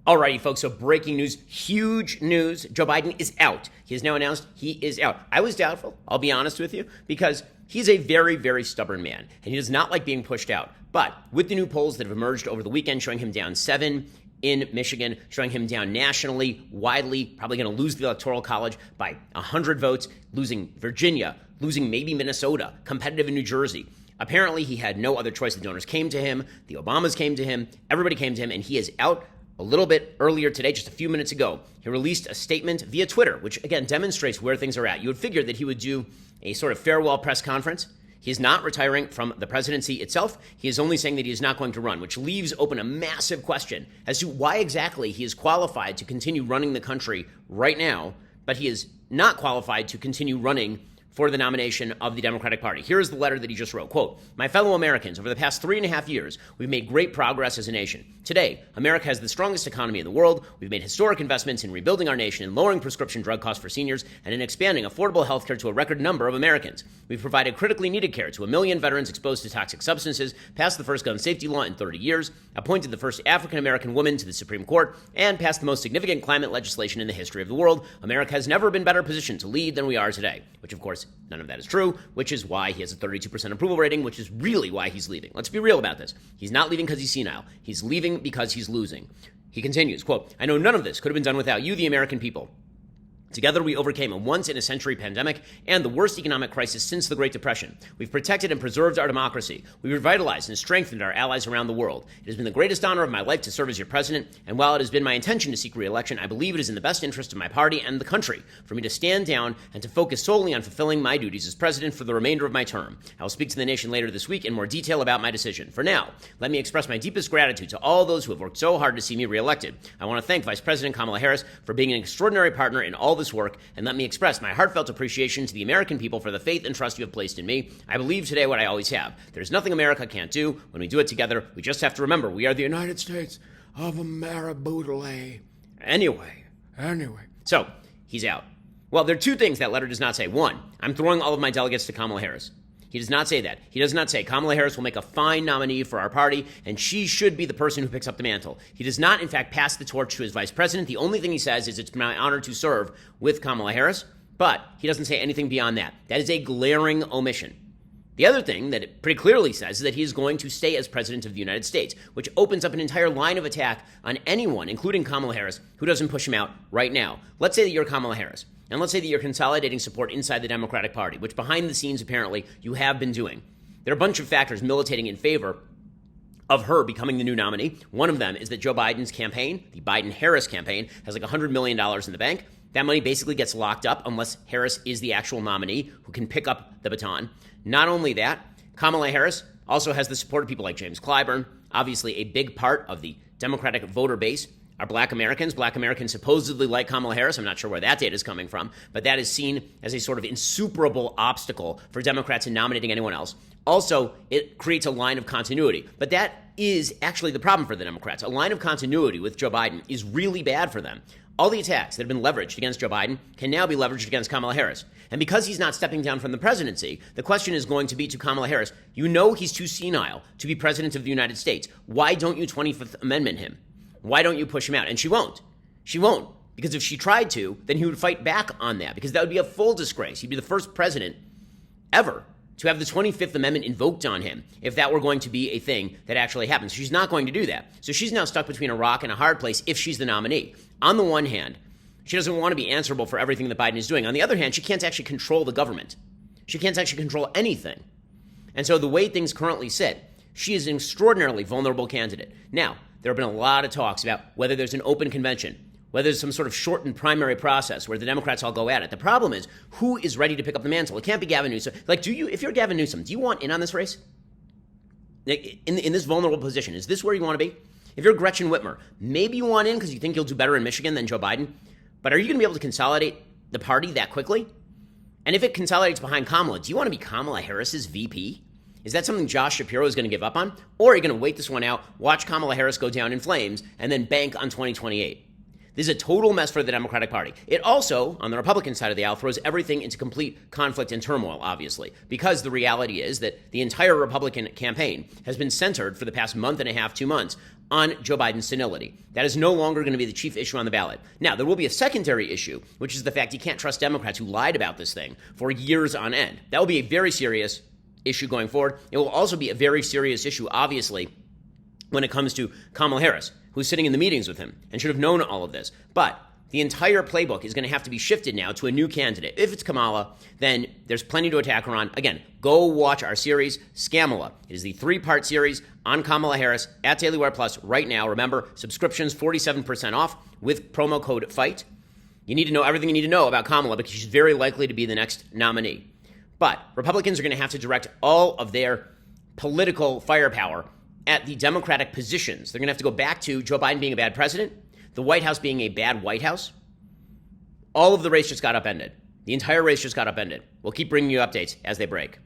Alrighty, folks, so breaking news, huge news. Joe Biden is out. He has now announced he is out. I was doubtful, I'll be honest with you, because he's a very, very stubborn man, and he does not like being pushed out. But with the new polls that have emerged over the weekend showing him down 7 in Michigan, showing him down nationally, widely, probably going to lose the Electoral College by 100 votes, losing Virginia, losing maybe Minnesota, competitive in New Jersey. Apparently, he had no other choice. The donors came to him, the Obamas came to him, everybody came to him, and he is out. A little bit earlier today, just a few minutes ago, he released a statement via Twitter, which again demonstrates where things are at. You would figure that he would do a sort of farewell press conference. He is not retiring from the presidency itself. He is only saying that he is not going to run, which leaves open a massive question as to why exactly he is qualified to continue running the country right now, but he is not qualified to continue running for the nomination of the Democratic Party. Here is the letter that he just wrote. Quote, "My fellow Americans, over the past 3.5 years, we've made great progress as a nation. Today, America has the strongest economy in the world. We've made historic investments in rebuilding our nation, in lowering prescription drug costs for seniors, and in expanding affordable health care to a record number of Americans. We've provided critically needed care to 1 million veterans exposed to toxic substances, passed the first gun safety law in 30 years, appointed the first African-American woman to the Supreme Court, and passed the most significant climate legislation in the history of the world. America has never been better positioned to lead than we are today," which, of course, none of that is true, which is why he has a 32% approval rating, which is really why he's leaving. Let's be real about this. He's not leaving because he's senile. He's leaving because he's losing. He continues, quote, "I know none of this could have been done without you, the American people. Together, we overcame a once-in-a-century pandemic and the worst economic crisis since the Great Depression. We've protected and preserved our democracy. We revitalized and strengthened our allies around the world. It has been the greatest honor of my life to serve as your president, and while it has been my intention to seek re-election, I believe it is in the best interest of my party and the country for me to stand down and to focus solely on fulfilling my duties as president for the remainder of my term. I will speak to the nation later this week in more detail about my decision. For now, let me express my deepest gratitude to all those who have worked so hard to see me re-elected. I want to thank Vice President Kamala Harris for being an extraordinary partner in all this work, and let me express my heartfelt appreciation to the American people for the faith and trust you have placed in me. I believe today what I always have. There's nothing America can't do. When we do it together, we just have to remember we are the United States of Ameriboodle." Anyway. So, he's out. Well, there are two things that letter does not say. One, I'm throwing all of my delegates to Kamala Harris. He does not say that. He does not say Kamala Harris will make a fine nominee for our party, and she should be the person who picks up the mantle. He does not, in fact, pass the torch to his vice president. The only thing he says is it's my honor to serve with Kamala Harris, but he doesn't say anything beyond that. That is a glaring omission. The other thing that it pretty clearly says is that he is going to stay as president of the United States, which opens up an entire line of attack on anyone, including Kamala Harris, who doesn't push him out right now. Let's say that you're Kamala Harris. And let's say that you're consolidating support inside the Democratic Party, which behind the scenes, apparently, you have been doing. There are a bunch of factors militating in favor of her becoming the new nominee. One of them is that Joe Biden's campaign, the Biden-Harris campaign, has like $100 million in the bank. That money basically gets locked up unless Harris is the actual nominee who can pick up the baton. Not only that, Kamala Harris also has the support of people like James Clyburn. Obviously, a big part of the Democratic voter base are Black Americans. Black Americans supposedly like Kamala Harris. I'm not sure where that data is coming from, but that is seen as a sort of insuperable obstacle for Democrats in nominating anyone else. Also, it creates a line of continuity, but that is actually the problem for the Democrats. A line of continuity with Joe Biden is really bad for them. All the attacks that have been leveraged against Joe Biden can now be leveraged against Kamala Harris. And because he's not stepping down from the presidency, the question is going to be to Kamala Harris, you know he's too senile to be president of the United States. Why don't you 25th Amendment him? Why don't you push him out? And she won't. She won't. Because if she tried to, then he would fight back on that, because that would be a full disgrace. He'd be the first president ever to have the 25th Amendment invoked on him if that were going to be a thing that actually happens. She's not going to do that. So she's now stuck between a rock and a hard place if she's the nominee. On the one hand, she doesn't want to be answerable for everything that Biden is doing. On the other hand, she can't actually control the government. She can't actually control anything. And so the way things currently sit, she is an extraordinarily vulnerable candidate. Now, there have been a lot of talks about whether there's an open convention, whether there's some sort of shortened primary process where the Democrats all go at it. The problem is, who is ready to pick up the mantle? It can't be Gavin Newsom. Like, if you're Gavin Newsom, do you want in on this race? In this vulnerable position, is this where you want to be? If you're Gretchen Whitmer, maybe you want in because you think you'll do better in Michigan than Joe Biden, but are you going to be able to consolidate the party that quickly? And if it consolidates behind Kamala, do you want to be Kamala Harris's VP? Is that something Josh Shapiro is going to give up on? Or are you going to wait this one out, watch Kamala Harris go down in flames, and then bank on 2028? This is a total mess for the Democratic Party. It also, on the Republican side of the aisle, throws everything into complete conflict and turmoil, obviously, because the reality is that the entire Republican campaign has been centered for the past month and a half, 2 months, on Joe Biden's senility. That is no longer going to be the chief issue on the ballot. Now, there will be a secondary issue, which is the fact you can't trust Democrats who lied about this thing for years on end. That will be a very serious issue going forward. It will also be a very serious issue, obviously, when it comes to Kamala Harris, who's sitting in the meetings with him and should have known all of this. But the entire playbook is going to have to be shifted now to a new candidate. If it's Kamala, then there's plenty to attack her on. Again, go watch our series, Scamala. It is the 3-part series on Kamala Harris at Daily Wire Plus right now. Remember, subscriptions 47% off with promo code FIGHT. You need to know everything you need to know about Kamala because she's very likely to be the next nominee. But Republicans are going to have to direct all of their political firepower at the Democratic positions. They're going to have to go back to Joe Biden being a bad president, the White House being a bad White House. All of the race just got upended. The entire race just got upended. We'll keep bringing you updates as they break.